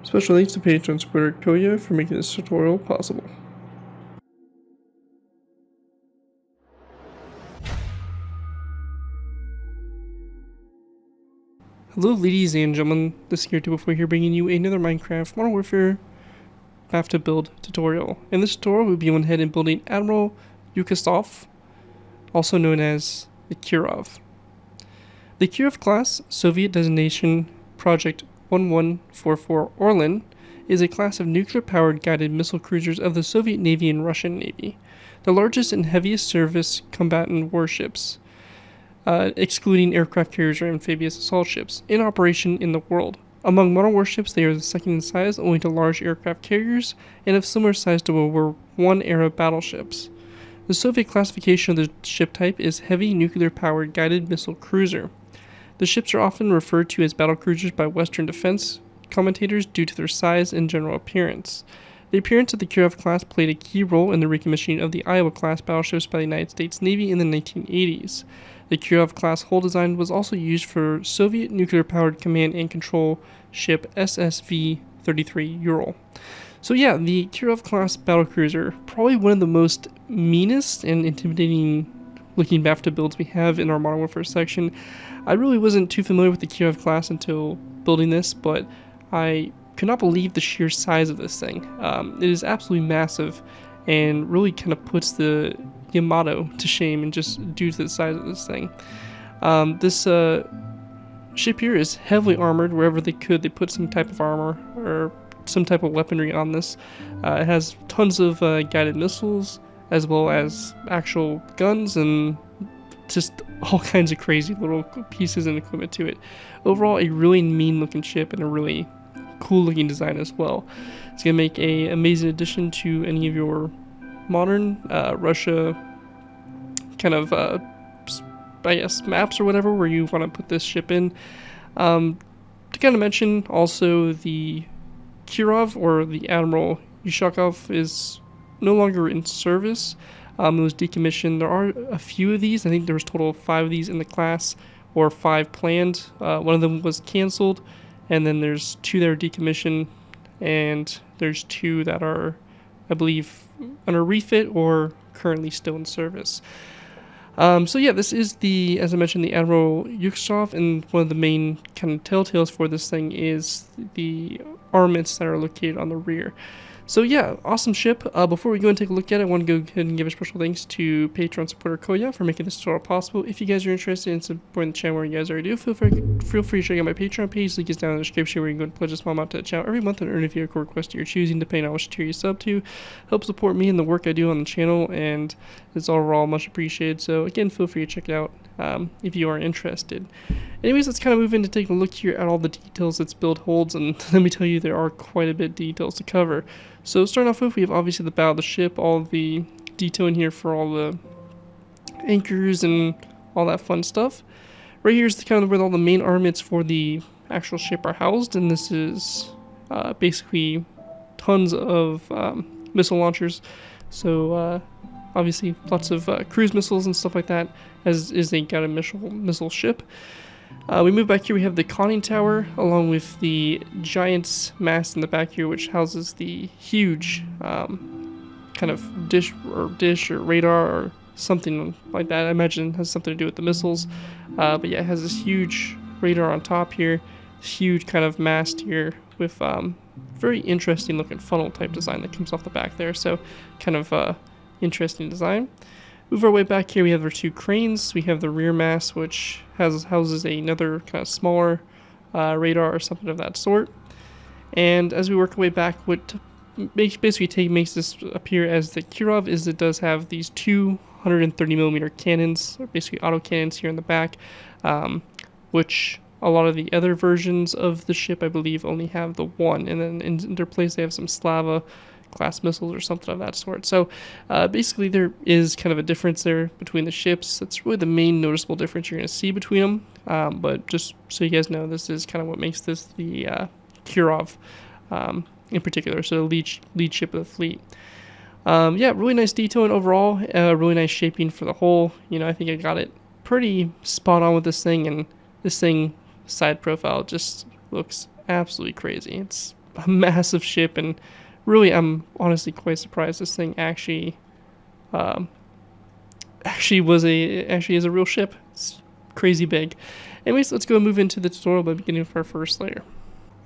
Special thanks to patron supporter Koya for making this tutorial possible. Hello ladies and gentlemen, this is ZPro here bringing you another Minecraft Modern Warfare Map to Build tutorial. In this tutorial we'll be going ahead and building Admiral Ushakov, also known as the Kirov. The Kirov-Class Soviet designation Project 1144 Orlan is a class of nuclear-powered guided missile cruisers of the Soviet Navy and Russian Navy, the largest and heaviest service combatant warships, excluding aircraft carriers or amphibious assault ships, in operation in the world. Among modern warships, they are the second in size only to large aircraft carriers and of similar size to World War I era battleships. The Soviet classification of the ship type is Heavy Nuclear-Powered Guided Missile Cruiser. The ships are often referred to as battlecruisers by Western defense commentators due to their size and general appearance. The appearance of the Kirov-Class played a key role in the recommissioning of the Iowa-class battleships by the United States Navy in the 1980s. The Kirov-Class hull design was also used for Soviet nuclear-powered command and control ship SSV-33 Ural. So yeah, the Kirov-Class Battlecruiser, probably one of the most meanest and intimidating looking BAFTA builds we have in our Modern Warfare section. I really wasn't too familiar with the Kirov-Class until building this, but I could not believe the sheer size of this thing. It is absolutely massive and really kind of puts the Yamato to shame and just due to the size of this thing. This ship here is heavily armored. Wherever they could, they put some type of armor or some type of weaponry on this. It has tons of guided missiles as well as actual guns and just all kinds of crazy little pieces and equipment to it. Overall, a really mean looking ship and a really cool looking design as well. It's going to make an amazing addition to any of your modern Russia kind of I guess maps or whatever where you want to put this ship in. To kind of mention also, the Kirov or the Admiral Ushakov is no longer in service. It was decommissioned. There are a few of these. I think there was a total of 5 of these in the class, or 5 planned. One of them was canceled, and then there's 2 that are decommissioned, and there's 2 that are, I believe, under refit or currently still in service. So yeah, this is the, as I mentioned, the Admiral Ushakov, and one of the main kind of telltales for this thing is the armaments that are located on the rear. So yeah, awesome ship. Before we go and take a look at it, I want to go ahead and give a special thanks to Patreon supporter Koya for making this tutorial possible. If you guys are interested in supporting the channel, where you guys already do, feel free to check out my Patreon page. Link is down in the description, where you can go and pledge a small amount to the channel every month and earn a vehicle request of your choosing, depending on which tier you sub to. Help support me and the work I do on the channel, and it's overall much appreciated. So again, feel free to check it out if you are interested. Anyways, let's kind of move into taking a look here at all the details this build holds, and let me tell you, there are quite a bit of details to cover. So starting off with, we have obviously the bow of the ship, all the detail in here for all the anchors and all that fun stuff. Right here is kind of where all the main armaments for the actual ship are housed, and this is basically tons of missile launchers. So obviously lots of cruise missiles and stuff like that, as is a guided missile ship. We move back here, we have the conning tower along with the giant's mast in the back here, which houses the huge kind of dish or radar or something like that. I imagine it has something to do with the missiles. But yeah, it has this huge radar on top here, this huge kind of mast here with very interesting looking funnel type design that comes off the back there. So kind of interesting design. Move our way back here, we have our 2 cranes. We have the rear mast, which houses another kind of smaller radar or something of that sort. And as we work our way back, what makes this appear as the Kirov is it does have these 2 130mm cannons, or basically auto cannons here in the back, which a lot of the other versions of the ship, I believe, only have the 1. And then in their place, they have some Slava class missiles or something of that sort. So basically there is kind of a difference there between the ships. That's really the main noticeable difference you're going to see between them. But just so you guys know, this is kind of what makes this the Kirov in particular, so the lead ship of the fleet. Yeah, really nice detailing overall, really nice shaping for the hull. You know, I think I got it pretty spot on with this thing, and this thing side profile just looks absolutely crazy. It's a massive ship, and really I'm honestly quite surprised this thing actually is a real ship. It's crazy big. Anyways, let's go and move into the tutorial by beginning with our first layer.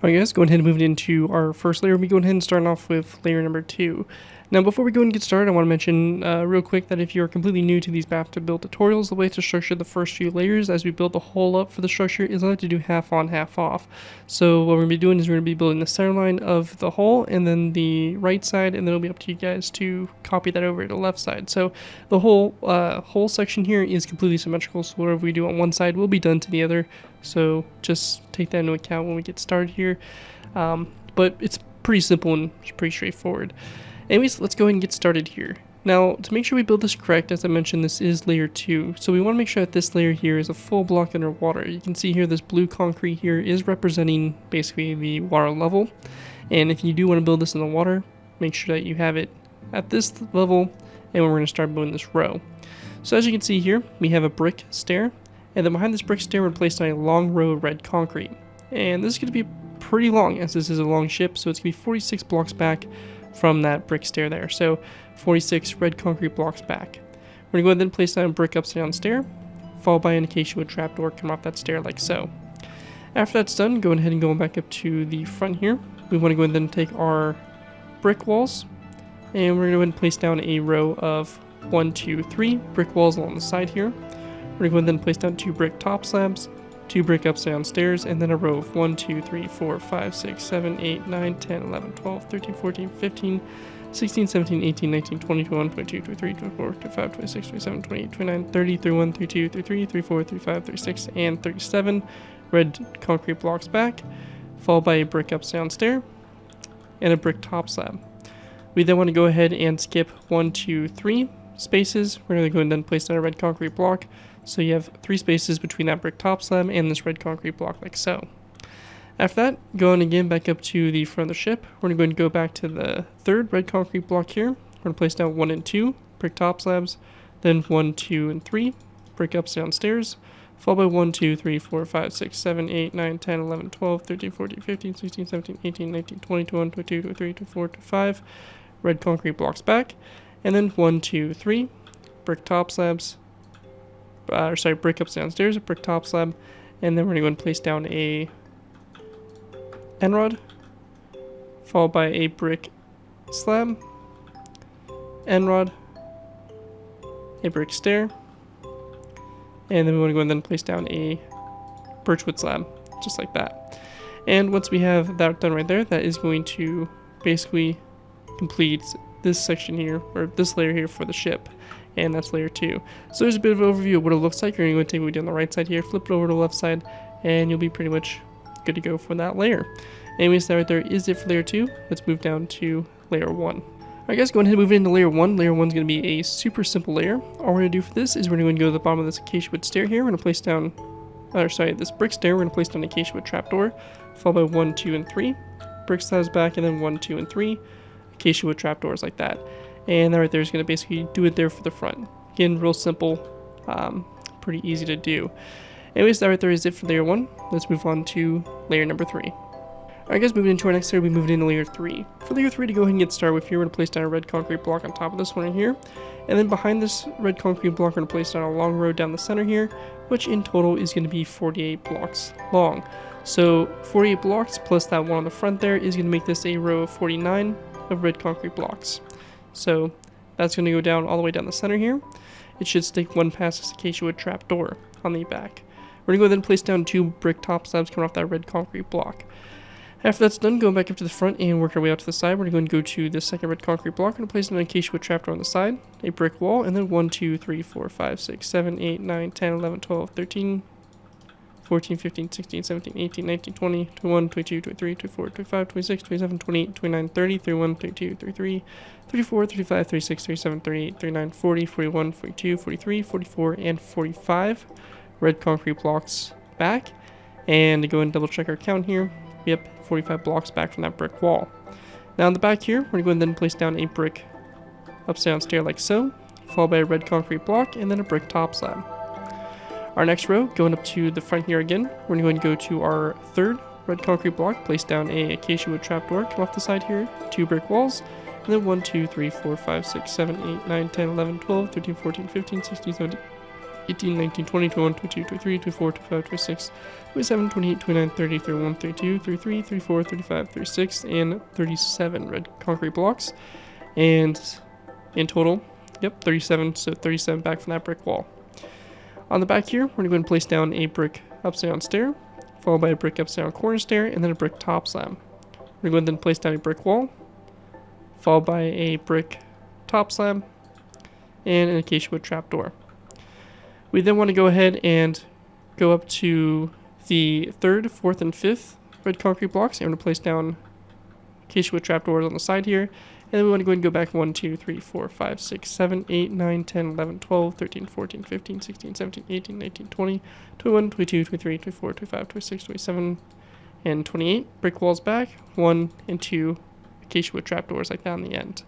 Alright guys, go ahead and move into our first layer. We go ahead and start off with layer number 2. Now before we go and get started, I want to mention real quick that if you're completely new to these map to build tutorials, the way to structure the first few layers as we build the whole up for the structure is I like to do half on, half off. So what we're going to be doing is we're going to be building the center line of the hull and then the right side, and then it'll be up to you guys to copy that over to the left side. So the whole section here is completely symmetrical, so whatever we do on one side will be done to the other. So just take that into account when we get started here. But it's pretty simple and pretty straightforward. Anyways, let's go ahead and get started here. Now, to make sure we build this correct, as I mentioned, this is layer 2. So we want to make sure that this layer here is a full block underwater. You can see here this blue concrete here is representing basically the water level. And if you do want to build this in the water, make sure that you have it at this level, and we're going to start building this row. So as you can see here, we have a brick stair, and then behind this brick stair we're placed on a long row of red concrete. And this is going to be pretty long, as this is a long ship, so it's going to be 46 blocks back from that brick stair there. So 46 red concrete blocks back. We're going to go ahead and place down a brick upside down stair, followed by an acacia wood trapdoor come off that stair like so. After that's done, go ahead and go back up to the front here. We want to go ahead and take our brick walls, and we're going to go ahead and place down a row of 1, 2, 3 brick walls along the side here. We're going to go ahead and place down 2 brick top slabs, 2 brick upside down stairs, and then a row of 1, 2, 3, 4, 5, 6, 7, 8, 9, 10, 11, 12, 13, 14, 15, 16, 17, 18, 19, 20, 21, 22, 23, 24, 25, 26, 27, 28, 29, 30, 31, 32, 33, 34, 35, 36, and 37 red concrete blocks back, followed by a brick upside down stair and a brick top slab. We then want to go ahead and skip 1, 2, 3 spaces. We're going to go ahead and then place down a red concrete block. So you have 3 spaces between that brick top slab and this red concrete block like so. After that, going again back up to the front of the ship, we're going to go back to the 3rd red concrete block here. We're going to place down 1 and 2 brick top slabs, then 1, 2, and 3 brick upside down stairs, followed by 1, 2, 3, 4, 5, 6, 7, 8, 9, 10, 11, 12, 13, 14, 15, 16, 17, 18, 19, 20, 21, 22, 23, 24, 25 red concrete blocks back, and then 1, 2, 3 brick top slabs, brick upside down stairs, a brick top slab, and then we're going to go and place down a end rod, followed by a brick slab, end rod, a brick stair, and then we want to go and then place down a birchwood slab, just like that. And once we have that done right there, that is going to basically complete this section here, or this layer here for the ship. And that's layer 2. So there's a bit of an overview of what it looks like. You're going to take what we did on the right side here, flip it over to the left side, and you'll be pretty much good to go for that layer. Anyways, that right there is it for layer 2. Let's move down to layer 1. Alright guys, go ahead and move into layer 1. Layer 1 is going to be a super simple layer. All we're going to do for this is we're going to go to the bottom of this acacia wood stair here. We're going to place down, this brick stair. We're going to place down an acacia wood trapdoor, followed by 1, 2, and 3. Brick slabs back, and then 1, 2, and 3. Acacia wood trapdoors like that. And that right there is going to basically do it there for the front. Again, real simple, pretty easy to do. Anyways, that right there is it for layer 1. Let's move on to layer number 3. Alright guys, moving into our next layer, we moved into layer 3. For layer 3 to go ahead and get started with here, we're going to place down a red concrete block on top of this one right here. And then behind this red concrete block, we're going to place down a long row down the center here, which in total is going to be 48 blocks long. So 48 blocks plus that one on the front there is going to make this a row of 49 of red concrete blocks. So that's going to go down all the way down the center here. It should stick one past this acacia wood trapdoor on the back. We're going to go ahead and place down 2 brick top slabs coming off that red concrete block. After that's done, going back up to the front and work our way out to the side, we're going to go to the second red concrete block. We're going to place an acacia wood trapdoor on the side, a brick wall, and then 1, 2, 3, 4, 5, 6, 7, 8, 9, 10, 11, 12, 13, 14, 15, 16, 17, 18, 19, 20, 21, 22, 23, 24, 25, 26, 27, 28, 29, 30, 31, 32, 33, 34, 35, 36, 37, 38, 39, 40, 41, 42, 43, 44, and 45 red concrete blocks back. And to go and double check our count here, yep, 45 blocks back from that brick wall. Now in the back here, we're going to go and then place down a brick upside down stair like so, followed by a red concrete block, and then a brick top slab. Our next row, going up to the front here again, we're going to go to our third red concrete block, place down a acacia wood trapdoor, come off the side here, 2 brick walls, and then 1, 2, 3, 4, 5, 6, 7, 8, 9, 10, 11, 12, 13, 14, 15, 16, 17, 18, 19, 20, 21, 22, 23, 24, 25, 26, 27, 28, 29, 30, 31, 32, 33, 34, 35, 36, and 37 red concrete blocks. And in total, yep, 37, so 37 back from that brick wall. On the back here, we're going to go ahead and place down a brick upside down stair, followed by a brick upside down corner stair, and then a brick top slab. We're going to go ahead and place down a brick wall, followed by a brick top slab, and an acacia wood trapdoor. We then want to go ahead and go up to the 3rd, 4th, and 5th red concrete blocks, and we're going to place down acacia wood trapdoors on the side here. And then we want to go ahead and go back 1, 2, 3, 4, 5, 6, 7, 8, 9, 10, 11, 12, 13, 14, 15, 16, 17, 18, 19, 20, 21, 22, 23, 24, 25, 26, 27, and 28. Brick walls back, 1 and 2 acacia wood trapdoors like that on the end.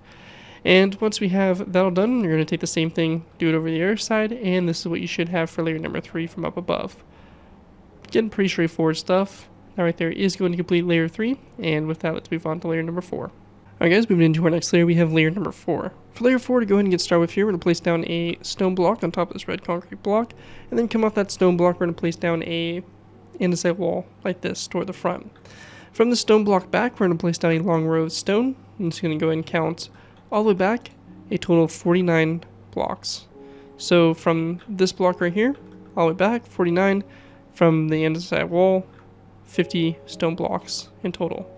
And once we have that all done, you're going to take the same thing, do it over the other side, and this is what you should have for layer number 3 from up above. Again, pretty straightforward stuff. That right there is going to complete layer 3, and with that, let's move on to layer number 4. Alright guys, moving into our next layer, we have layer number 4. For layer 4, to go ahead and get started with here, we're going to place down a stone block on top of this red concrete block, and then come off that stone block, we're going to place down a andesite wall like this toward the front. From the stone block back, we're going to place down a long row of stone. I'm just going to go ahead and count all the way back, a total of 49 blocks. So from this block right here, all the way back, 49. From the andesite wall, 50 stone blocks in total.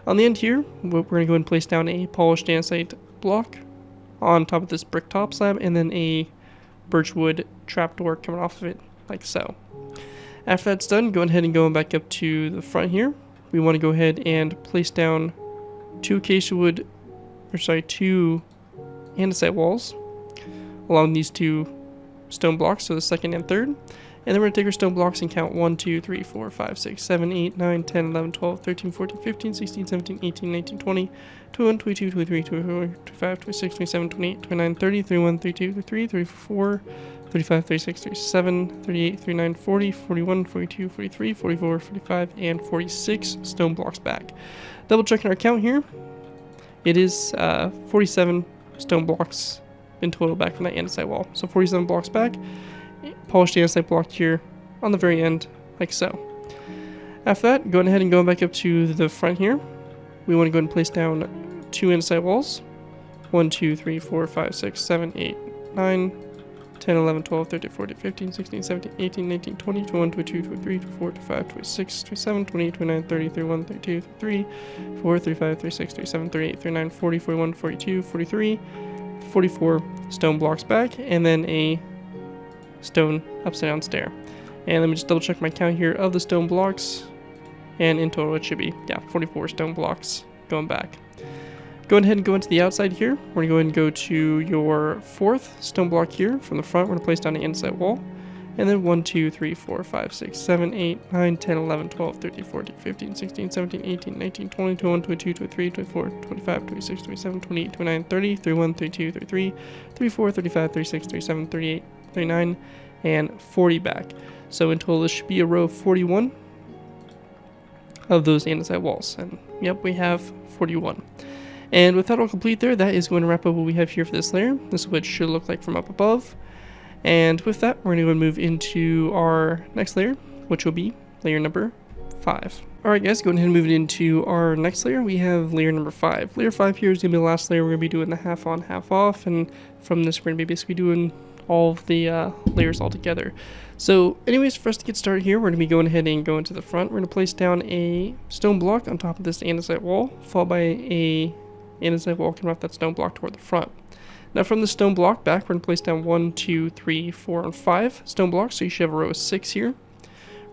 On the end here, we're going to go ahead and place down a polished andesite block on top of this brick top slab, and then a birchwood trapdoor coming off of it, like so. After that's done, going ahead and going back up to the front here, we want to go ahead and place down 2 andesite walls along these 2 stone blocks, so the 2nd and 3rd. And then we're going to take our stone blocks and count 1, 2, 3, 4, 5, 6, 7, 8, 9, 10, 11, 12, 13, 14, 15, 16, 17, 18, 19, 20, 21, 22, 23, 24, 25, 26, 27, 28, 29, 30, 31, 32, 33, 34, 35, 36, 37, 38, 39, 40, 41, 42, 43, 44, 45, and 46 stone blocks back. Double checking our count here. It is 47 stone blocks in total back from that andesite wall. So 47 blocks back. Polished andesite block here on the very end, like so. After that, going ahead and going back up to the front here, we want to go ahead and place down 2 andesite walls. 1, 2, 3, 4, 5, 6, 7, 8, 9, 10, 11, 12, 13, 14, 15, 16, 17, 18, 19, 20, 21, 22, 23, 24, 25, 26, 27, 28, 29, 30, 31, 32, 33, 34, 35, 36, 37, 38, 39, 40, 41, 42, 43, 44 stone blocks back, and then a stone upside down stair. And let me just double check my count here of the stone blocks, and in total it should be 44 stone blocks going back. Go ahead and go into the outside here. We're going to go ahead and go to your 4th stone block here. From the front, we're going to place down the andesite wall, and then 1, 2, 3, 4, 5, 6, 7, 8, 9, 10, 11, 12, 13, 14, 15, 16, 17, 18, 19, 20, 21, 22, 23, 24, 25, 26, 27, 28, 29, 30, 31, 32, 33, 34, 35, 36, 37, 38, 39, and 40 back. So in total, this should be a row of 41 of those andesite walls. And yep, we have 41. And with that all complete there, that is going to wrap up what we have here for this layer. This is what it should look like from up above. And with that, we're going to move into our next layer, which will be layer number 5. Alright guys, going ahead and moving into our next layer, we have layer number 5. Layer 5 here is going to be the last layer. We're going to be doing the half on, half off, and from this we're going to be basically doing all of the layers all together. So anyways, for us to get started here, we're going to be going ahead and going to the front. We're going to place down a stone block on top of this andesite wall, followed by a andesite wall coming off that stone block toward the front. Now from the stone block back, we're going to place down 1, 2, 3, 4, and 5 stone blocks, so you should have a row of 6 here.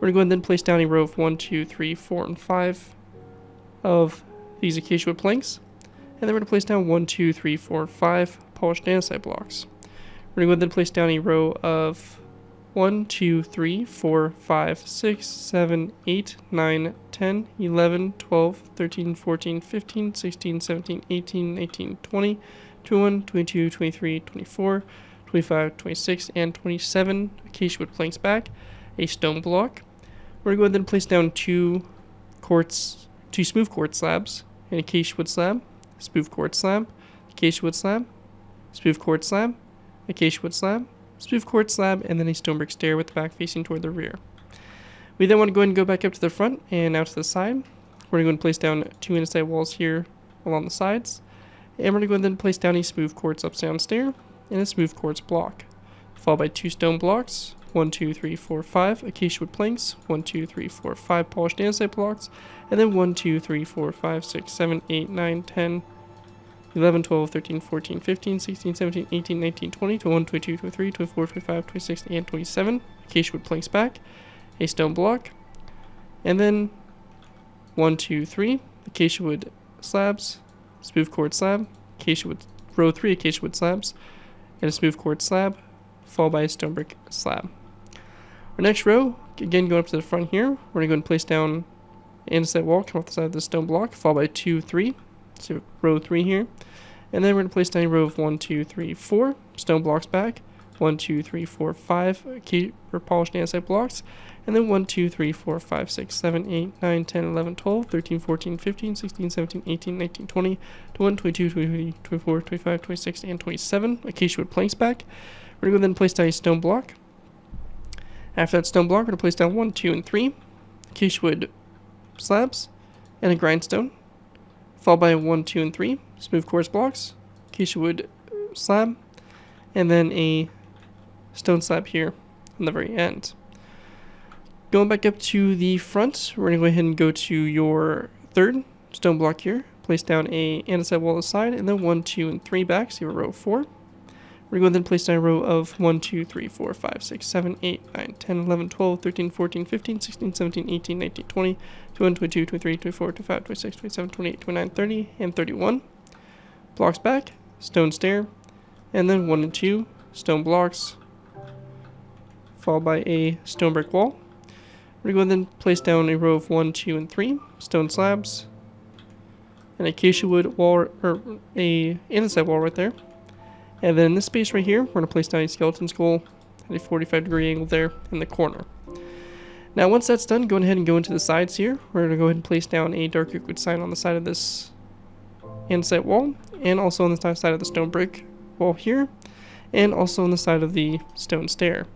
We're going to go ahead and then place down a row of 1, 2, 3, 4, and 5 of these acacia wood planks. And then we're going to place down 1, 2, 3, 4, and 5 polished andesite blocks. We're going to go ahead and then place down a row of 1, 2, 3, 4, 5, 6, 7, 8, 9, 10, 11, 12, 13, 14, 15, 16, 17, 18, 19, 20, 21, 22, 23, 24, 25, 26, and 27 acacia wood planks back, a stone block. We're going to go ahead and place down 2 two smooth quartz slabs, an acacia wood slab, smooth quartz slab, acacia wood slab, smooth quartz slab, acacia wood slab, smooth quartz slab, and then a stone brick stair with the back facing toward the rear. We then want to go ahead and go back up to the front and out to the side. We're going to go and place down 2 andesite walls here along the sides. And we're going to go ahead and place down a smooth quartz upside stair and a smooth quartz block, followed by 2 stone blocks, 1, 2, 3, 4, 5 acacia wood planks, 1, 2, 3, 4, 5 polished andesite blocks, and then 1, 2, 3, 4, 5, 6, 7, 8, 9, 10, 11, 12, 13, 14, 15, 16, 17, 18, 19, 20, 21, 22, 23, 24, 25, 26, and 27 acacia wood planks back, a stone block, and then 1, 2, 3 acacia wood slabs, smooth quartz slab, acacia wood, row 3 acacia wood slabs, and a smooth quartz slab, followed by a stone brick slab. Our next row, again going up to the front here, we're going to go and place down andesite wall, come off the side of the stone block, followed by 2, 3, so row 3 here, and then we're going to place down a row of 1, 2, 3, 4 stone blocks back, 1, 2, 3, 4, 5 polished andesite blocks, and then 1, 2, 3, 4, 5, 6, 7, 8, 9, 10, 11, 12, 13, 14, 15, 16, 17, 18, 19, 20, 21, 22, 23, 24, 25, 26, and 27 acacia wood planks back. We're going to go then place down a stone block. After that stone block, we're going to place down 1, 2, and 3 acacia wood slabs and a grindstone, followed by 1, 2, and 3 smooth quartz blocks, acacia wood slab, and then a stone slab here on the very end. Going back up to the front, we're going to go ahead and go to your third stone block here. Place down a andesite wall aside, and then 1, 2, and 3 back, so you have a row of 4. We're going to then place down a row of 1, 2, 3, 4, 5, 6, 7, 8, 9, 10, 11, 12, 13, 14, 15, 16, 17, 18, 19, 20, 21, 22, 23, 24, 25, 26, 27, 28, 29, 30, and 31. Blocks back, stone stair, and then 1 and 2 stone blocks, followed by a stone brick wall. We're going to then place down a row of 1, 2, and 3 stone slabs, an acacia wood wall, or a andesite wall right there. And then in this space right here, we're going to place down a skeleton skull at a 45-degree angle there in the corner. Now once that's done, go ahead and go into the sides here. We're going to go ahead and place down a dark oak wood sign on the side of this andesite wall, and also on the side of the stone brick wall here, and also on the side of the stone stair.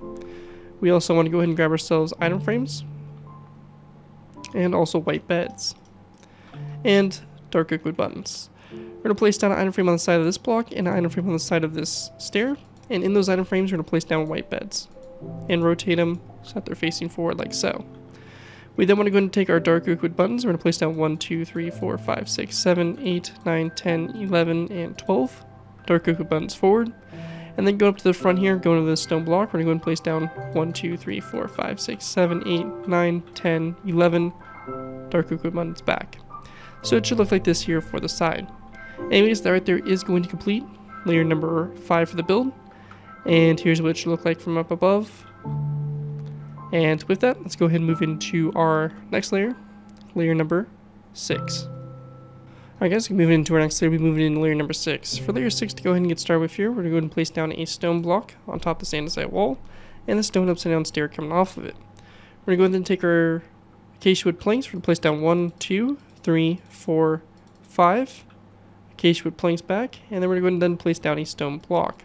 We also want to go ahead and grab ourselves item frames, and also white beds, and dark oak wood buttons. We're going to place down an item frame on the side of this block and an item frame on the side of this stair, and in those item frames we're going to place down white beds and rotate them so that they're facing forward like so. We then want to go ahead and take our dark oak wood buttons. We're going to place down 1, 2, 3, 4, 5, 6, 7, 8, 9, 10, 11, and 12 dark oak wood buttons forward. And then go up to the front here, go into the stone block. We're going to go and place down 1, 2, 3, 4, 5, 6, 7, 8, 9, 10, 11 dark oak wood buttons back. So it should look like this here for the side. Anyways, that right there is going to complete layer number 5 for the build. And here's what it should look like from up above. And with that, let's go ahead and move into our next layer, layer number 6. Alright guys, moving into our next layer, we're moving into layer number 6. For layer 6 to go ahead and get started with here, we're going to go ahead and place down a stone block on top of this andesite wall, and a stone upside down stair coming off of it. We're going to go ahead and take our acacia wood planks. We're going to place down 1, 2, 3, 4, 5 acacia wood planks back, and then we're going to go ahead and then place down a stone block.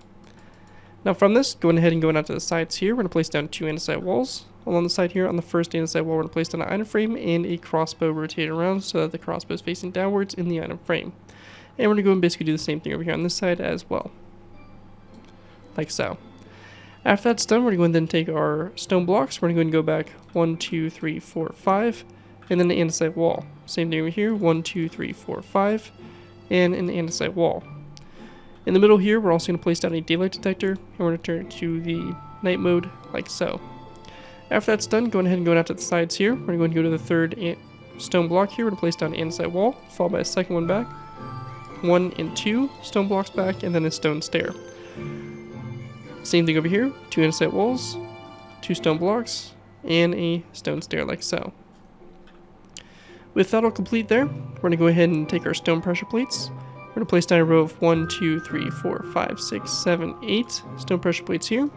Now from this, going ahead and going out to the sides here, we're going to place down 2 andesite walls. Along the side here, on the first andesite wall, we're going to place down an item frame and a crossbow rotated around so that the crossbow is facing downwards in the item frame. And we're going to go and basically do the same thing over here on this side as well, like so. After that's done, we're going to then take our stone blocks. We're going to go back 1, 2, 3, 4, 5, and then the andesite wall. Same thing over here, 1, 2, 3, 4, 5, and an andesite wall. In the middle here, we're also going to place down a daylight detector, and we're going to turn it to the night mode, like so. After that's done, going ahead and going out to the sides here, we're going to go to the third stone block here. We're going to place down an andesite wall, followed by a second one back, 1 and 2 stone blocks back, and then a stone stair. Same thing over here, 2 andesite walls, 2 stone blocks, and a stone stair like so. With that all complete there, we're going to go ahead and take our stone pressure plates. We're going to place down a row of 1, 2, 3, 4, 5, 6, 7, 8 stone pressure plates here,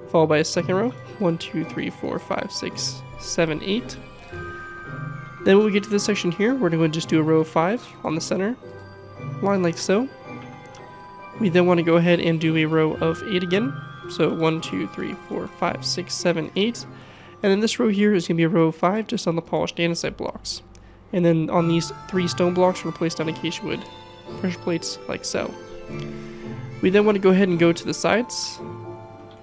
followed by a second row, 1, 2, 3, 4, 5, 6, 7, 8. Then when we get to this section here, we're going to just do a row of 5 on the center line like so. We then want to go ahead and do a row of 8 again. So 1, 2, 3, 4, 5, 6, 7, 8. And then this row here is going to be a row of 5 just on the polished andesite blocks. And then on these 3 stone blocks, we're going to place down acacia wood pressure plates like so. We then want to go ahead and go to the sides,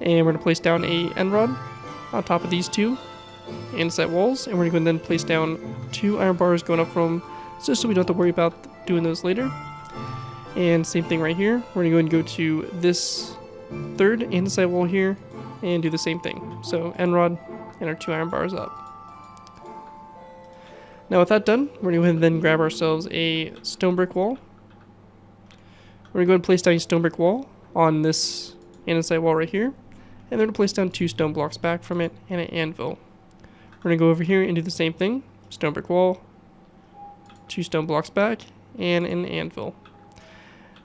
and we're going to place down a end rod on top of these 2 andesite walls, and we're going to then place down 2 iron bars going up from, just so we don't have to worry about doing those later. And same thing right here, we're going to go and go to this 3rd andesite wall here and do the same thing. So end rod and our 2 iron bars up. Now with that done, we're going to go ahead and then grab ourselves a stone brick wall. We're going to go ahead and place down a stone brick wall on this andesite wall right here. And then we're going to place down 2 stone blocks back from it and an anvil. We're going to go over here and do the same thing. Stone brick wall, 2 stone blocks back, and an anvil.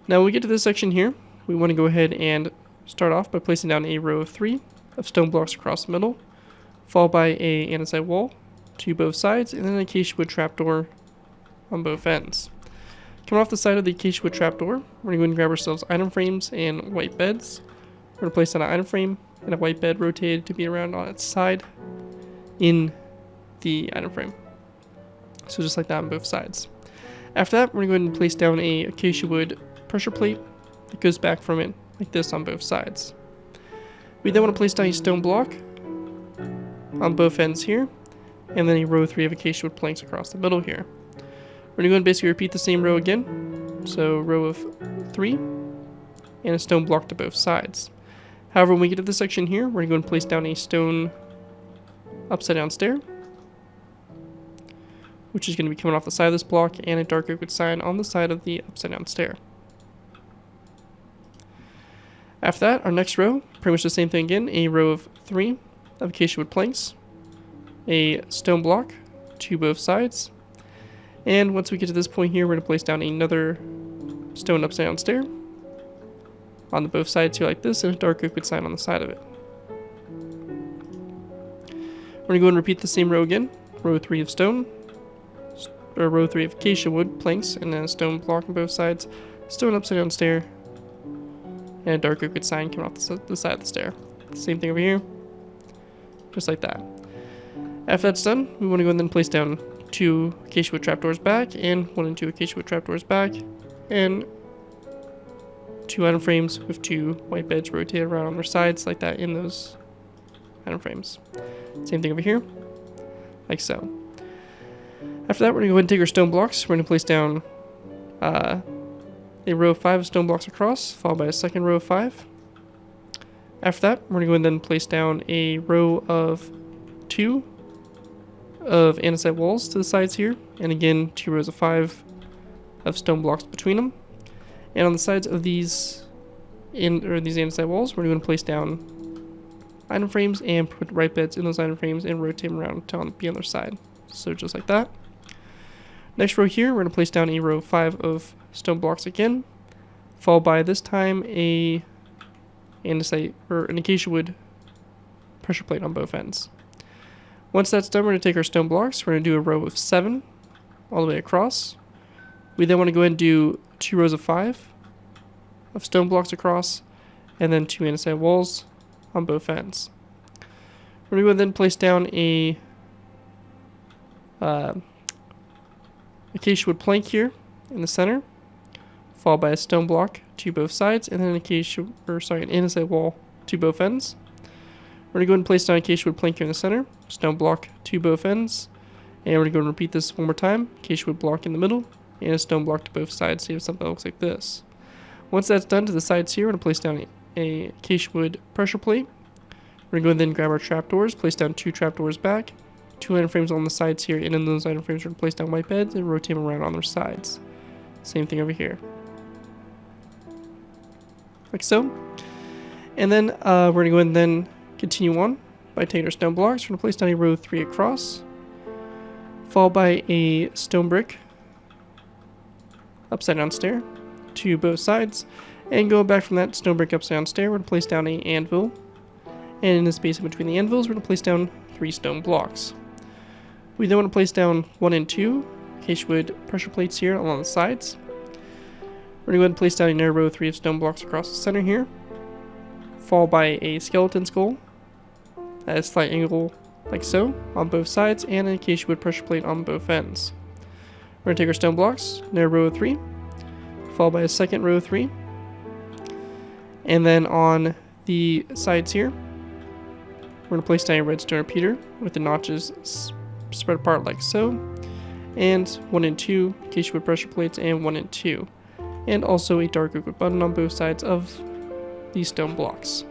Now when we get to this section here, we want to go ahead and start off by placing down a row of 3 of stone blocks across the middle, followed by a andesite wall to both sides, and then an acacia wood trapdoor on both ends. Coming off the side of the acacia wood trapdoor, we're going to go and grab ourselves item frames and white beds. We're going to place down an item frame and a white bed rotated to be around on its side in the item frame. So just like that on both sides. After that, we're going to go ahead and place down a acacia wood pressure plate that goes back from it like this on both sides. We then want to place down a stone block on both ends here, and then a row of 3 of acacia wood planks across the middle here. We're going to go and basically repeat the same row again. So row of 3 and a stone block to both sides. However, when we get to this section here, we're going to go and place down a stone upside down stair, which is going to be coming off the side of this block, and a dark oak wood sign on the side of the upside down stair. After that, our next row, pretty much the same thing again, a row of 3 of acacia wood planks, a stone block to both sides, and once we get to this point here, we're going to place down another stone upside down stair on the both sides here like this, and a dark oak wood sign on the side of it. We're going to go and repeat the same row again, row 3 of stone, or row 3 of acacia wood planks, and then a stone block on both sides, stone upside down stair, and a dark oak wood sign coming off the side of the stair. Same thing over here, just like that. After that's done, we want to go and then place down 2 acacia wood trapdoors back, and 1 and 2 acacia wood trapdoors back, and 2 item frames with 2 white beds rotated around on their sides like that in those item frames. Same thing over here, like so. After that, we're going to go ahead and take our stone blocks. We're going to place down a row of 5 of stone blocks across, followed by a second row of 5. After that, we're going to go ahead and then place down a row of 2 of andesite walls to the sides here, and again 2 rows of 5 of stone blocks between them. And on the sides of these andesite walls, we're going to place down item frames and put right beds in those item frames and rotate them around to be on their side. So just like that. Next row here, we're going to place down a row of 5 of stone blocks again, followed by this time an acacia wood pressure plate on both ends. Once that's done, we're going to take our stone blocks. We're going to do a row of 7 all the way across. We then want to go ahead and do 2 rows of 5 of stone blocks across, and then 2 andesite walls on both ends. We're going to go ahead and then place down a acacia wood plank here in the center, followed by a stone block to both sides, and then an andesite wall to both ends. We're going to go ahead and place down an acacia wood plank here in the center, stone block to both ends, and we're going to go and repeat this one more time. Acacia wood block in the middle, and a stone block to both sides, so you have something that looks like this. Once that's done to the sides here, we're going to place down a acacia wood pressure plate. We're going to go and then grab our trapdoors, place down 2 trapdoors back, 2 item frames on the sides here, and in those item frames we're going to place down white beds and rotate them around on their sides. Same thing over here. Like so. And then we're going to go ahead and then continue on by taking our stone blocks. We're going to place down a row of 3 across, followed by a stone brick upside down stair to both sides, and going back from that stone brick upside down stair, we're going to place down an anvil, and in the space in between the anvils we're going to place down 3 stone blocks. We then want to place down 1 and 2 acacia wood pressure plates here along the sides. We're going to go ahead and place down another row of 3 of stone blocks across the center here, followed by a skeleton skull at a slight angle like so on both sides, and an acacia wood pressure plate on both ends. We're going to take our stone blocks, another row of 3, followed by a second row of 3, and then on the sides here, we're going to place down a redstone repeater with the notches spread apart like so, and 1 and 2 acacia wood pressure plates, and 1 and 2, and also a dark oak wood button on both sides of these stone blocks.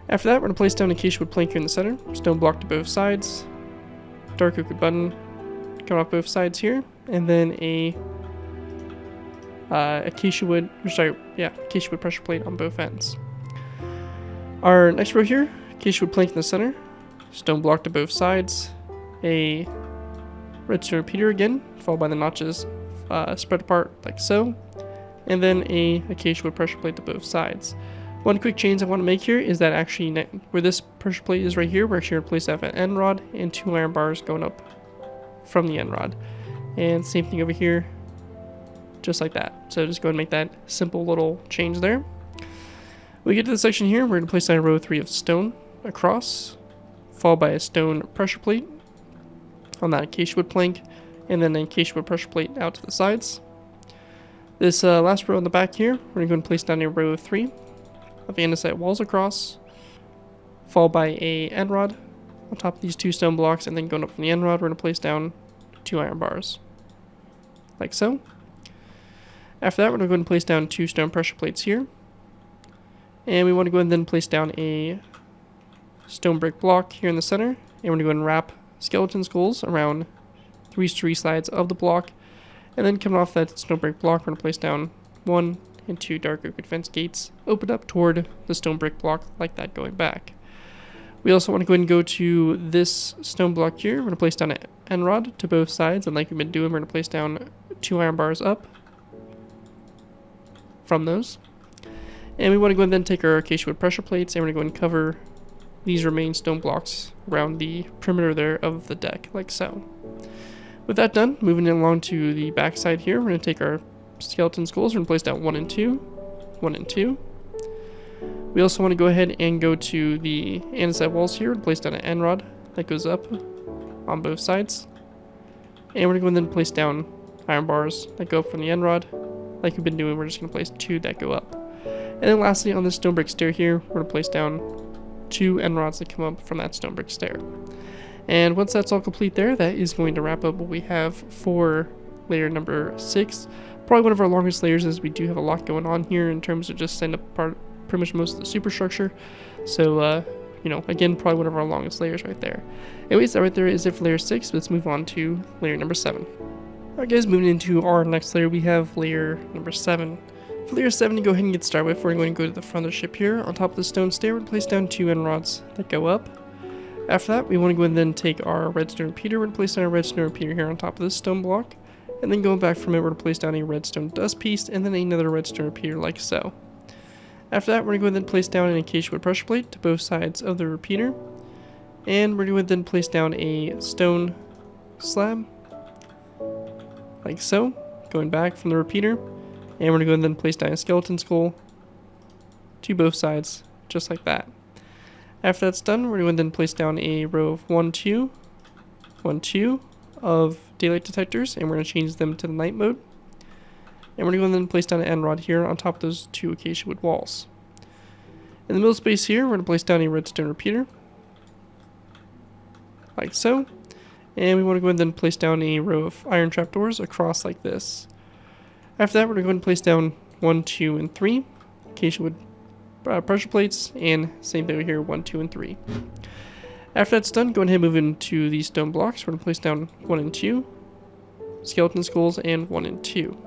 After that, we're going to place down a acacia wood plank here in the center, stone block to both sides, dark oak wood button coming off both sides here, and then a acacia wood pressure plate on both ends. Our next row here, acacia wood plank in the center, stone block to both sides, a redstone repeater again, followed by the notches spread apart like so, and then a acacia wood pressure plate to both sides. One quick change I want to make here is that actually where this pressure plate is right here, we're actually going to place that an end rod and 2 iron bars going up from the end rod. And same thing over here, just like that. So just go ahead and make that simple little change there. When we get to this section here, we're going to place down a row of 3 of stone across, followed by a stone pressure plate on that acacia wood plank, and then an acacia wood pressure plate out to the sides. This last row on the back here, we're going to go and place down a row of 3 of andesite walls across, followed by a end rod on top of these 2 stone blocks, and then going up from the end rod, we're going to place down 2 iron bars, like so. After that, we're going to go ahead and place down 2 stone pressure plates here, and we want to go ahead and then place down a stone brick block here in the center, and we're going to go ahead and wrap skeleton skulls around 3 sides of the block, and then coming off that stone brick block, we're going to place down 1 and 2 dark oak fence gates, open up toward the stone brick block like that going back. We also want to go ahead and go to this stone block here. We're going to place down an end rod to both sides, and like we've been doing, we're going to place down 2 iron bars up from those. And we want to go ahead and then take our acacia wood pressure plates, and we're going to go and cover these remaining stone blocks around the perimeter there of the deck, like so. With that done, moving along to the back side here, we're going to take our skeleton skulls, we're going to place down 1 and 2, 1 and 2. We also want to go ahead and go to the andesite walls here and place down an end rod that goes up on both sides. And we're going to go and then place down iron bars that go up from the end rod. Like we've been doing, we're just going to place 2 that go up. And then lastly, on this stone brick stair here, we're going to place down 2 end rods that come up from that stone brick stair. And once that's all complete there, that is going to wrap up what we have for layer number 6. Probably one of our longest layers, as we do have a lot going on here in terms of just setting up pretty much most of the superstructure. So, again, probably one of our longest layers right there. Anyways, that right there is it for layer 6. Let's move on to layer number 7. Alright guys, moving into our next layer, we have layer number 7. For layer 7, to go ahead and get started with, we're going to go to the front of the ship here. On top of the stone stair, we're going to place down 2 end rods that go up. After that, we want to go ahead and then take our redstone repeater. We're going to place down a redstone repeater here on top of this stone block. And then going back from it, we're going to place down a redstone dust piece, and then another redstone repeater like so. After that, we're going to go ahead and place down an acacia wood pressure plate to both sides of the repeater. And we're going to then place down a stone slab, like so, going back from the repeater. And we're going to go ahead and then place down a skeleton skull to both sides, just like that. After that's done, we're going to then place down a row of 1, 2, 1, 2 of daylight detectors, and we're going to change them to the night mode. And we're going to then place down an end rod here on top of those 2 acacia wood walls. In the middle space here, we're going to place down a redstone repeater, like so. And we want to go ahead and then place down a row of iron trapdoors across like this. After that, we're going to go ahead and place down 1, 2, and 3 acacia wood pressure plates, and same thing over here, 1, 2, and 3. After that's done, go ahead and move into these stone blocks. We're going to place down 1 and 2 skeleton skulls, and 1 and 2.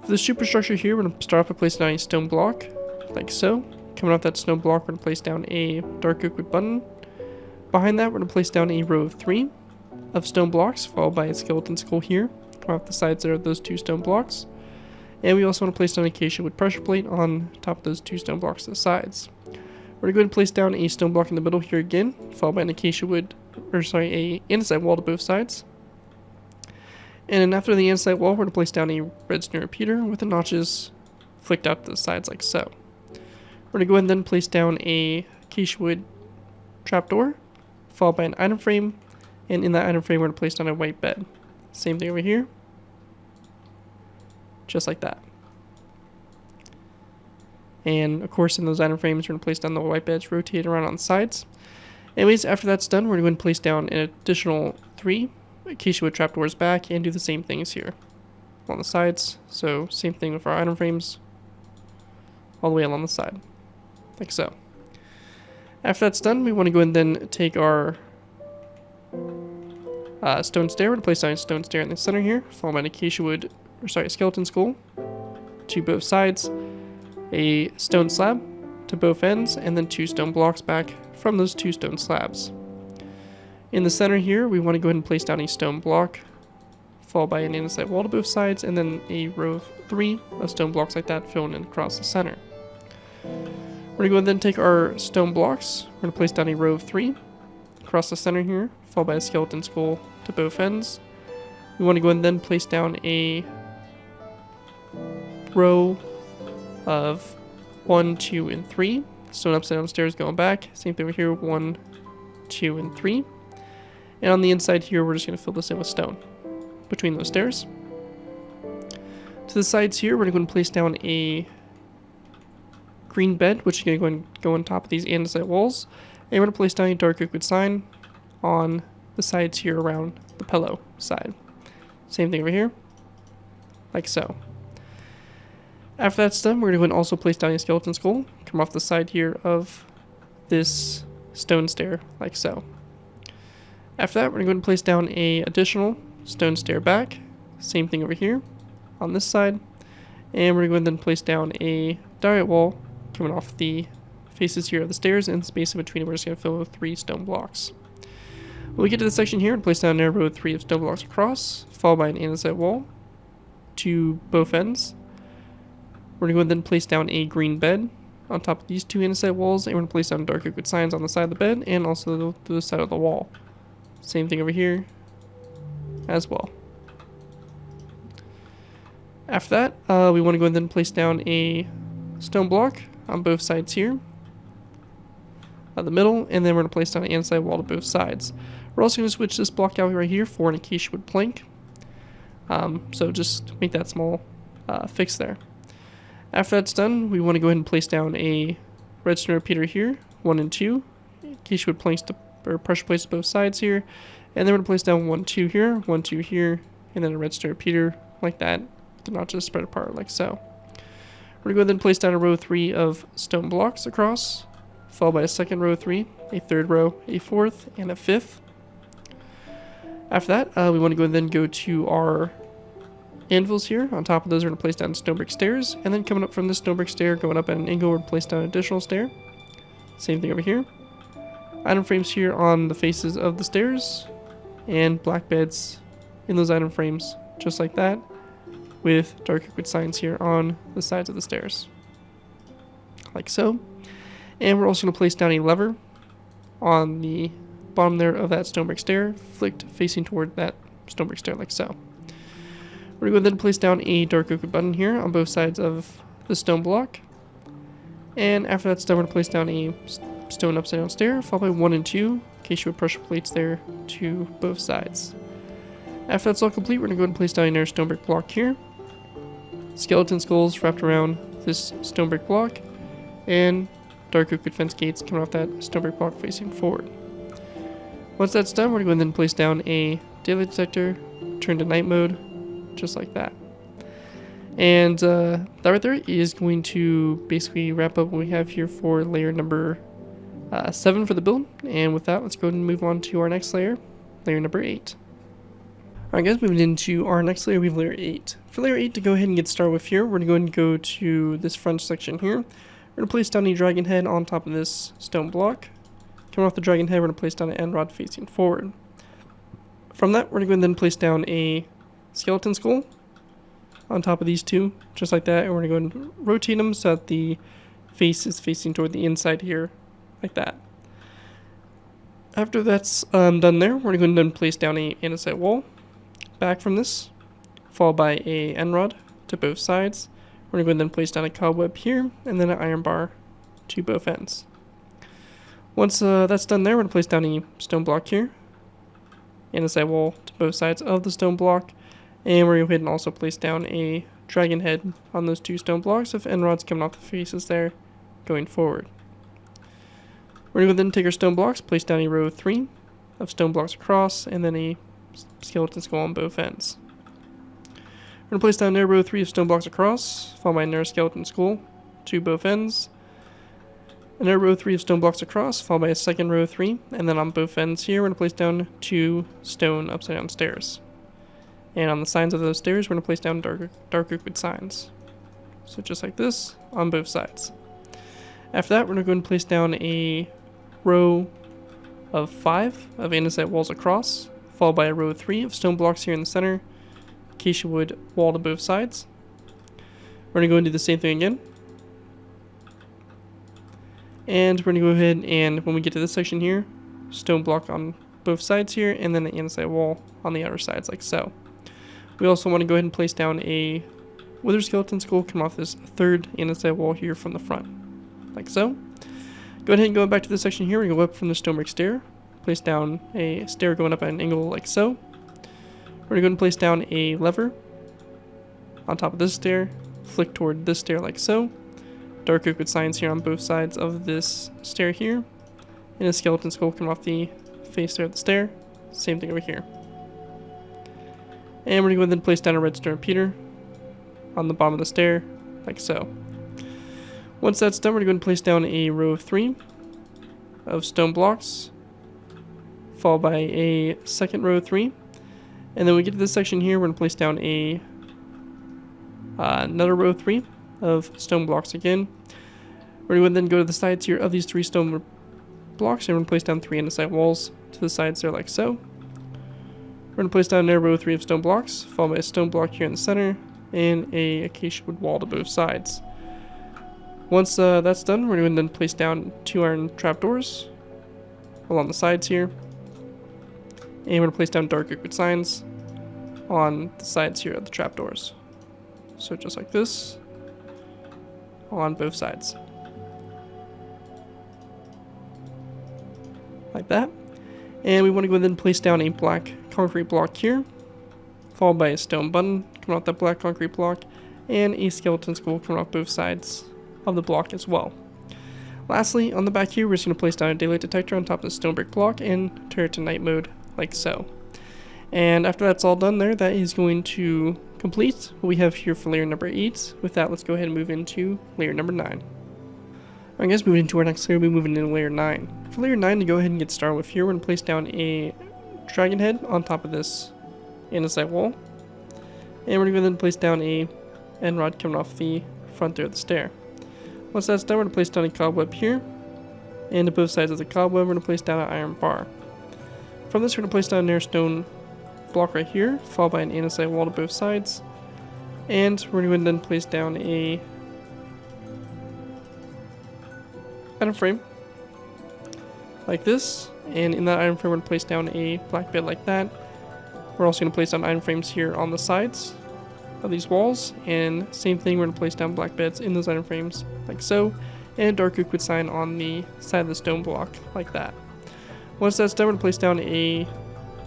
For the superstructure here, we're going to start off by placing down a stone block, like so. Coming off that stone block, we're going to place down a dark oak wood button. Behind that, we're going to place down a row of 3 of stone blocks, followed by a skeleton skull here. Come off the sides there of those 2 stone blocks. And we also want to place down an acacia wood pressure plate on top of those 2 stone blocks to the sides. We're going to go ahead and place down a stone block in the middle here again, followed by an acacia wood andesite wall to both sides. And then after the andesite wall, we're going to place down a redstone repeater with the notches flicked out to the sides like so. We're going to go ahead and then place down a acacia wood trapdoor, followed by an item frame, and in that item frame, we're going to place down a white bed. Same thing over here, just like that. And of course, in those item frames, we're going to place down the white beds rotated around on the sides. Anyways, after that's done, we're going to place down an additional 3 acacia wood trapdoors back and do the same things here on the sides. So same thing with our item frames all the way along the side, like so. After that's done, we want to go ahead and then take our stone stair. We're going to place down a stone stair in the center here, followed by an skeleton skull to both sides, a stone slab to both ends, and then 2 stone blocks back from those 2 stone slabs. In the center here, we want to go ahead and place down a stone block, followed by an andesite wall to both sides, and then a row of 3 of stone blocks like that filling in across the center. We're going to go ahead and then take our stone blocks. We're going to place down a row of 3 across the center here, followed by a skeleton skull to both ends. We want to go ahead and then place down a row of 1, 2, and 3. Stone upside down stairs going back. Same thing over here, 1, 2, and 3. And on the inside here, we're just going to fill this in with stone between those stairs. To the sides here, we're going to place down a green bed, which is going to go on top of these andesite walls. And we're going to place down a dark oak wood sign on the sides here around the pillow side. Same thing over here, like so. After that's done, we're going to go ahead and also place down a skeleton skull, come off the side here of this stone stair, like so. After that, we're going to go ahead and place down a additional stone stair back. Same thing over here on this side. And we're going to go ahead and then place down a diorite wall coming off the faces here of the stairs, and the space in between we're just going to fill with 3 stone blocks. When we get to this section here, and place down a row of 3 of stone blocks across, followed by an andesite wall to both ends. We're going to go ahead and then place down a green bed on top of these 2 andesite walls, and we're going to place down dark oak wood signs on the side of the bed and also to the side of the wall. Same thing over here as well. After that, we want to go ahead and then place down a stone block on both sides here, the middle, and then we're going to place down an andesite wall to both sides. We're also going to switch this block out right here for an acacia wood plank. So just make that small fix there. After that's done, we want to go ahead and place down a redstone repeater here, 1 and 2, acacia wood planks or pressure plates to both sides here, and then we're going to place down 1, 2 here, 1, 2 here, and then a redstone repeater like that, to not just spread apart like so. We're going to go ahead and place down a row 3 of stone blocks across, followed by a second row 3, a third row, a fourth, and a fifth. After that, we want to go ahead and then go to our anvils here. On top of those, we're going to place down stone brick stairs, and then coming up from this stone brick stair, going up at an angle, we're going to place down an additional stair. Same thing over here. Item frames here on the faces of the stairs, and black beds in those item frames, just like that, with dark oak wood signs here on the sides of the stairs, like so. And we're also going to place down a lever on the bottom there of that stone brick stair, flicked facing toward that stone brick stair, like so. We're going to then place down a dark oak wood button here on both sides of the stone block. And after that's done, we're going to place down a stone upside down stair, followed by 1 and 2 acacia wood pressure plates there to both sides. After that's all complete, we're going to go ahead and place down another stone brick block here. Skeleton skulls wrapped around this stone brick block, and dark oak wood fence gates coming off that stone brick block facing forward. Once that's done, we're going to go ahead and place down a daylight detector, turn to night mode, just like that. And that right there is going to basically wrap up what we have here for layer number 7 for the build. And with that, let's go ahead and move on to our next layer, layer number 8. Alright guys, moving into our next layer, we have layer 8. For layer 8, to go ahead and get started with here, we're going to go to this front section here. We're going to place down a dragon head on top of this stone block. Coming off the dragon head, we're going to place down an end rod facing forward. From that, we're going to go and then place down a skeleton skull on top of these 2, just like that, and we're going to go and rotate them so that the face is facing toward the inside here, like that. After that's done there, we're going to then place down a andesite wall back from this, followed by a end rod to both sides. We're going to then place down a cobweb here, and then an iron bar to both ends. Once that's done there, we're going to place down a stone block here, andesite wall to both sides of the stone block, and we're going to go ahead and also place down a dragon head on those two stone blocks with end rods coming off the faces there going forward. We're going to then take our stone blocks, place down a row of 3 of stone blocks across, and then a skeleton skull on both ends. We're going to place down a row of 3 of stone blocks across, followed by another skeleton skull to both ends. Another row of 3 of stone blocks across, followed by a second row of 3, and then on both ends here, we're going to place down 2 stone upside down stairs. And on the sides of those stairs, we're going to place down dark oak wood signs. So just like this, on both sides. After that, we're going to go and place down a row of 5 of andesite walls across, followed by a row of 3 of stone blocks here in the center, acacia wood wall to both sides. We're going to go and do the same thing again. And we're going to go ahead and, when we get to this section here, stone block on both sides here, and then an andesite wall on the outer sides, like so. We also want to go ahead and place down a wither skeleton skull coming off this third andesite wall here from the front, like so. Go ahead and go back to this section here. We're going to go up from the stonebrick stair, place down a stair going up at an angle like so. We're going to go and place down a lever on top of this stair, flick toward this stair like so. Dark oak wood signs here on both sides of this stair here, and a skeleton skull coming off the face there of the stair. Same thing over here. And we're going to go ahead and place down a redstone repeater on the bottom of the stair, like so. Once that's done, we're going to place down a row of 3 of stone blocks, followed by a second row of 3. And then when we get to this section here, we're going to place down a another row of 3 of stone blocks again. We're going to then go to the sides here of these 3 stone blocks, and we're going to place down 3 andesite walls to the sides there, like so. We're going to place down another row of 3 of stone blocks, followed by a stone block here in the center, and a acacia wood wall to both sides. Once that's done, we're going to then place down 2 iron trapdoors along the sides here. And we're going to place down dark oak wood signs on the sides here of the trapdoors. So just like this, on both sides. Like that. And we want to go ahead and place down a black concrete block here, followed by a stone button coming off that black concrete block, and a skeleton skull coming off both sides of the block as well. Lastly, on the back here, we're just going to place down a daylight detector on top of the stone brick block and turn it to night mode, like so. And after that's all done there, that is going to complete what we have here for layer number 8. With that, let's go ahead and move into layer number 9. Alright guys, moving into our next layer, we'll be moving into layer 9. For layer 9, to go ahead and get started with here, we're going to place down a dragon head on top of this andesite wall. And we're going to then place down a end rod coming off the front there of the stair. Once that's done, we're going to place down a cobweb here. And to both sides of the cobweb, we're going to place down an iron bar. From this, we're going to place down an air stone block right here, followed by an andesite wall to both sides. And we're going to then place down a iron frame like this, and in that iron frame we're going to place down a black bed like that. We're also going to place down iron frames here on the sides of these walls, and same thing, we're going to place down black beds in those iron frames like so, and a dark oak wood sign on the side of the stone block like that. Once that's done, we're going to place down a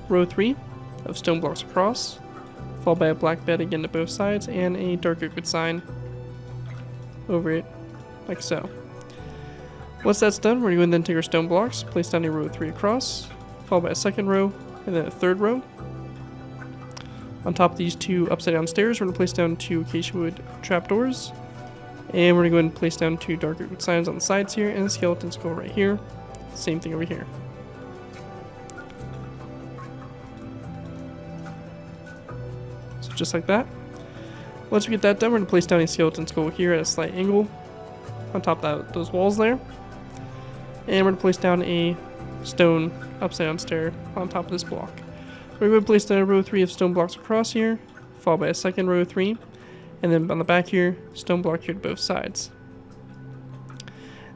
row 3 of stone blocks across, followed by a black bed again to both sides, and a dark oak wood sign over it like so. Once that's done, we're going to then take our stone blocks, place down a row 3 across, followed by a second row, and then a third row. On top of these 2 upside down stairs, we're going to place down 2 acacia wood trapdoors, and we're going to go ahead and place down 2 dark oak wood signs on the sides here, and a skeleton skull right here. Same thing over here. So just like that. Once we get that done, we're going to place down a skeleton skull here at a slight angle on top of those walls there. And we're going to place down a stone upside down stair on top of this block. We're going to place down a row 3 of stone blocks across here, followed by a second row 3, and then on the back here, stone block here to both sides.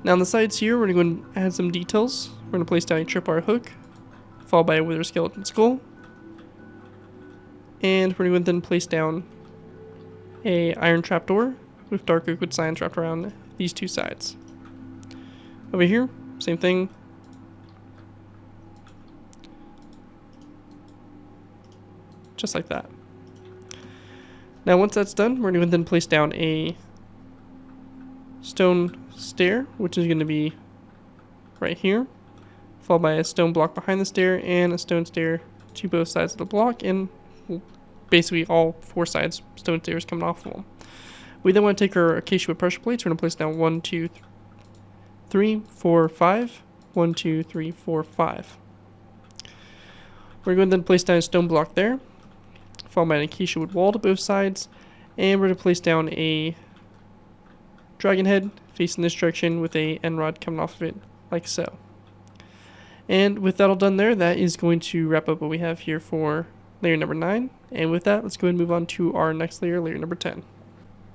Now on the sides here, we're going to go and add some details. We're going to place down a tripwire hook followed by a wither skeleton skull. And we're going to then place down a iron trapdoor with dark liquid signs wrapped around these two sides. Over here, same thing. Just like that. Now once that's done, we're going to then place down a stone stair, which is going to be right here, followed by a stone block behind the stair and a stone stair to both sides of the block, and basically all four sides stone stairs coming off of them. We then want to take our acacia wood pressure plates. We're going to place down 1, 2, 3, 4, 5. 1, 2, 3, 4, 5. We're going to then place down a stone block there, followed by an acacia wood wall to both sides, and we're going to place down a dragon head facing this direction with a end rod coming off of it, like so. And with that all done there, that is going to wrap up what we have here for layer number 9. And with that, let's go ahead and move on to our next layer, layer number 10.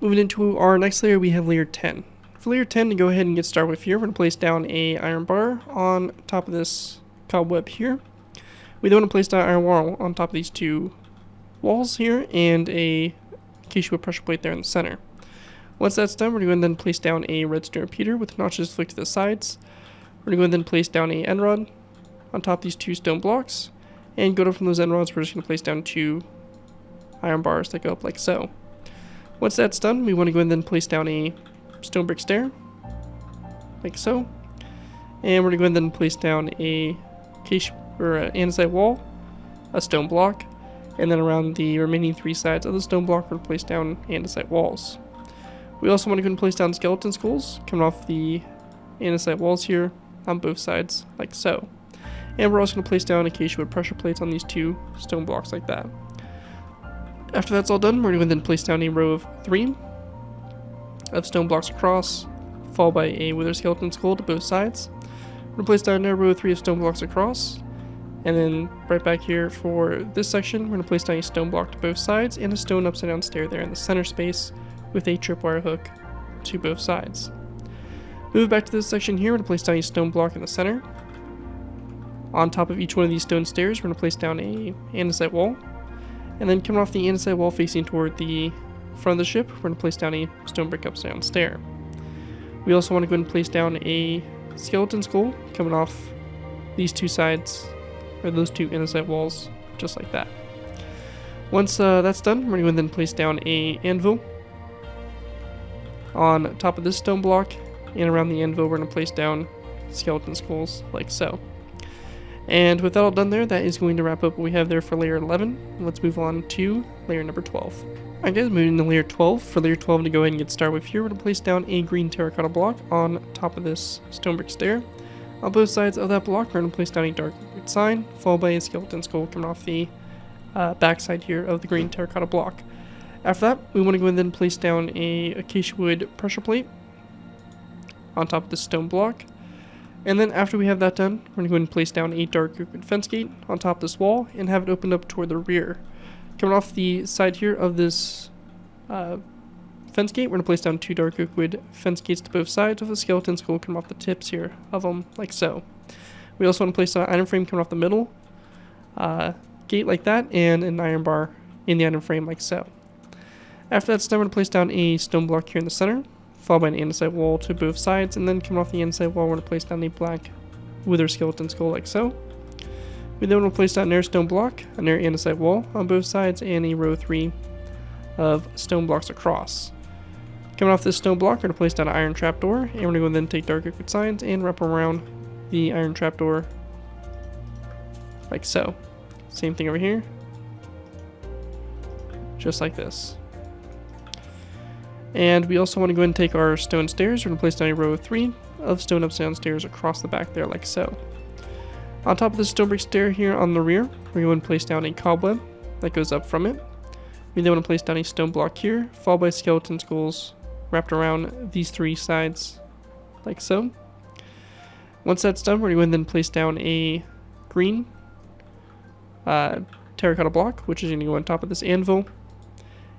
Moving into our next layer, we have layer 10. For layer 10, to go ahead and get started with here, we're going to place down a iron bar on top of this cobweb here. We then want to place down an iron wall on top of these two walls here, and a acacia wood pressure plate there in the center. Once that's done, we're going to then place down a redstone repeater with notches flicked to the sides. We're going to then place down a end rod on top of these two stone blocks, and go up from those end rods, we're just going to place down 2 iron bars that go up like so. Once that's done, we want to go and then place down a stone brick stair, like so. And we're going to go and then place down a acacia or an andesite wall, a stone block, and then around the remaining 3 sides of the stone block, we're going to place down andesite walls. We also want to go and place down skeleton skulls coming off the andesite walls here on both sides, like so. And we're also going to place down acacia wood pressure plates on these 2 stone blocks like that. After that's all done, we're going to then place down a row of 3 of stone blocks across, followed by a wither skeleton skull to both sides. We're going to place down a row of 3 of stone blocks across, and then right back here for this section, we're going to place down a stone block to both sides and a stone upside down stair there in the center space with a tripwire hook to both sides. Move back to this section here, we're going to place down a stone block in the center. On top of each one of these stone stairs, we're going to place down a andesite wall. And then coming off the andesite wall facing toward the front of the ship, we're going to place down a stone brick upside down stair. We also want to go ahead and place down a skeleton skull coming off these 2 sides, or those 2 andesite walls, just like that. Once that's done, we're going to go ahead and then place down a anvil on top of this stone block, and around the anvil we're going to place down skeleton skulls like so. And with that all done there, that is going to wrap up what we have there for layer 11. Let's move on to layer number 12. Alright guys, moving to layer 12. For layer 12 to go ahead and get started with here, we're going to place down a green terracotta block on top of this stone brick stair. On both sides of that block, we're going to place down a dark liquid sign, followed by a skeleton skull coming off the backside here of the green terracotta block. After that, we want to go ahead and then place down a acacia wood pressure plate on top of this stone block. And then after we have that done, we're going to go ahead and place down a dark liquid fence gate on top of this wall and have it opened up toward the rear. Coming off the side here of this fence gate, we're going to place down 2 dark liquid fence gates to both sides with a skeleton skull coming off the tips here of them, like so. We also want to place down an iron frame coming off the middle gate like that, and an iron bar in the iron frame like so. After that's done, we're going to place down a stone block here in the center, followed by an andesite wall to both sides, and then coming off the andesite wall, we're going to place down a black wither skeleton skull like so. We then want to place down an air stone block, an air andesite wall on both sides, and a row 3 of stone blocks across. Coming off this stone block, we're going to place down an iron trapdoor, and we're going to go and then take dark liquid signs and wrap around the iron trapdoor like so. Same thing over here, just like this. And we also want to go ahead and take our stone stairs. We're going to place down a row of 3 of stone upside down stairs across the back there like so. On top of this stone brick stair here on the rear, we're going to place down a cobweb that goes up from it. We then want to place down a stone block here, followed by skeleton skulls wrapped around these 3 sides like so. Once that's done, we're going to then place down a green terracotta block, which is going to go on top of this anvil.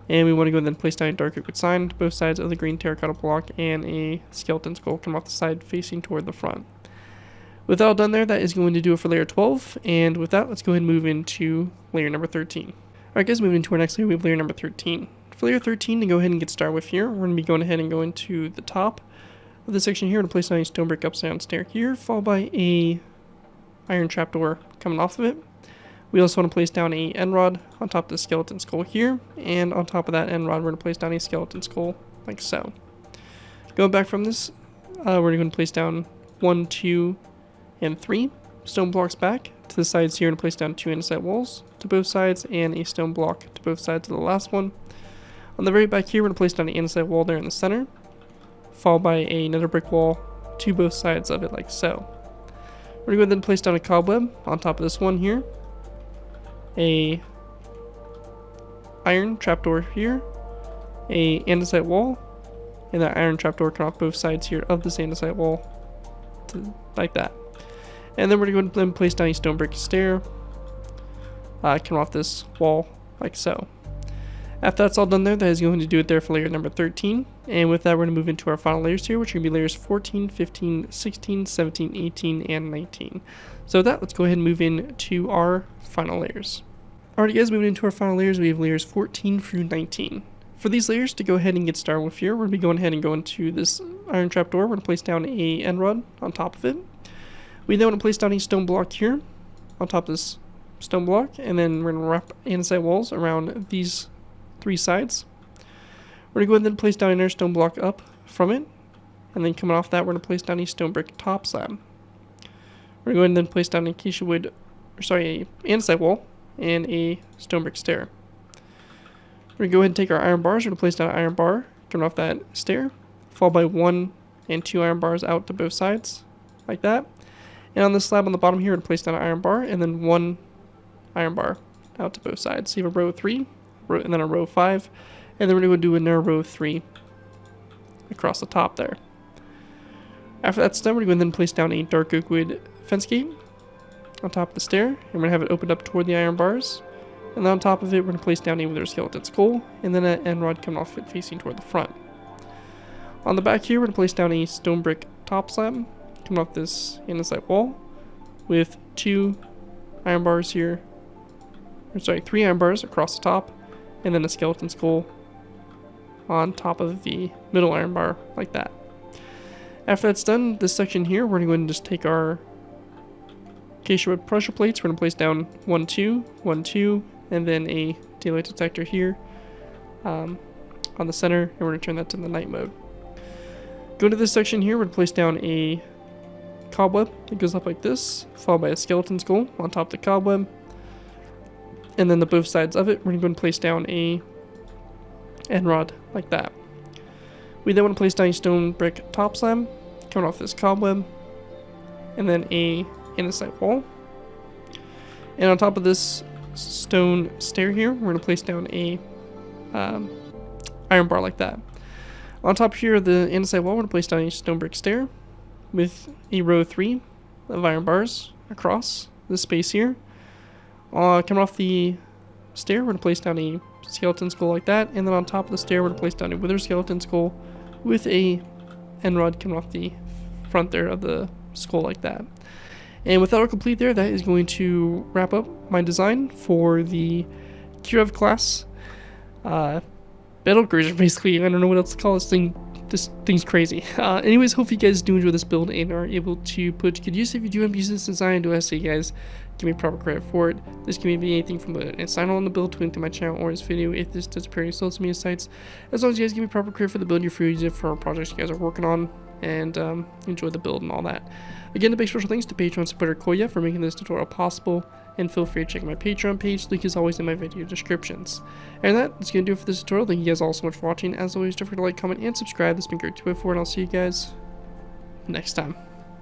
And we want to go and then place down a dark liquid sign to both sides of the green terracotta block and a skeleton skull coming off the side facing toward the front. With that all done there, that is going to do it for layer 12, and with that, let's go ahead and move into layer number 13. Alright guys, moving into our next layer, we have layer number 13. For layer 13, to go ahead and get started with here, we're going to be going ahead and going to the top of this section here to place down a stone brick upside down stair here, followed by a iron trapdoor coming off of it. We also want to place down a end rod on top of the skeleton skull here, and on top of that end rod, we're going to place down a skeleton skull like so. Going back from this, we're going to place down 1, 2, and 3 stone blocks back to the sides here and place down 2 andesite walls to both sides and a stone block to both sides of the last one. On the very back here, we're going to place down an andesite wall there in the center, followed by another brick wall to both sides of it like so. We're going to go ahead and place down a cobweb on top of this one here, a iron trapdoor here, a andesite wall, and that iron trapdoor cut off both sides here of this andesite wall like that. And then we're going to go and place down a stone brick stair coming off this wall like so. After that's all done there, that is going to do it there for layer number 13. And with that, we're going to move into our final layers here, which are going to be layers 14, 15, 16, 17, 18, and 19. So with that, let's go ahead and move into our final layers. Alright guys, moving into our final layers, we have layers 14 through 19. For these layers, to go ahead and get started with here, we're going to be going ahead and going to this iron trapdoor. We're going to place down a end rod on top of it. We then want to place down a stone block here on top of this stone block, and then we're going to wrap andesite walls around these 3 sides. We're going to go ahead and place down another stone block up from it, and then coming off that, we're going to place down a stone brick top slab. We're going to go ahead and then place down a andesite wall and a stone brick stair. We're going to go ahead and take our iron bars. We're going to place down an iron bar coming off that stair, followed by 1 and 2 iron bars out to both sides, like that. And on the slab on the bottom here, we're going to place down an iron bar, and then 1 iron bar out to both sides. So you have a row 3, and then a row 5, and then we're going to do another row 3 across the top there. After that's done, we're going to then place down a dark oak wood fence gate on top of the stair, and we're going to have it opened up toward the iron bars. And then on top of it, we're going to place down a wither skeleton skull, and then an end rod coming off it facing toward the front. On the back here, we're going to place down a stone brick top slab coming off this andesite wall with 2 iron bars here, 3 iron bars across the top, and then a skeleton skull on top of the middle iron bar like that. After that's done, this section here, we're going to go ahead and just take our acacia wood pressure plates. We're going to place down 1, 2, 1, 2, and then a daylight detector here on the center, and we're going to turn that to the night mode. Go to this section here, we're going to place down a cobweb that goes up like this, followed by a skeleton skull on top of the cobweb, and then the both sides of it, we're going to go and place down a end rod like that. We then want to place down a stone brick top slab coming off this cobweb, and then a andesite wall. And on top of this stone stair here, we're going to place down a iron bar like that. On top here of the andesite wall, we're going to place down a stone brick stair with a row 3 of iron bars across this space here. Coming off the stair, we're going to place down a skeleton skull like that, and then on top of the stair, we're going to place down a wither skeleton skull with a end rod coming off the front there of the skull like that. And with that all complete there, that is going to wrap up my design for the Kirov-Class Battlecruiser, basically. I don't know what else to call this thing. This thing's crazy. Anyways, hope you guys do enjoy this build and are able to put to good use. If you do end up using this design, do I say, guys, give me proper credit for it. This can be anything from the sign on the build to link to my channel or this video if this does appear on social media sites. As long as you guys give me proper credit for the build, you're free to use it for projects you guys are working on, and enjoy the build and all that. Again, a big special thanks to Patreon supporter Koya for making this tutorial possible, and feel free to check my Patreon page, link is always in my video descriptions. And that's going to do it for this tutorial. Thank you guys all so much for watching. As always, don't forget to like, comment, and subscribe. This has been Greg204, and I'll see you guys next time.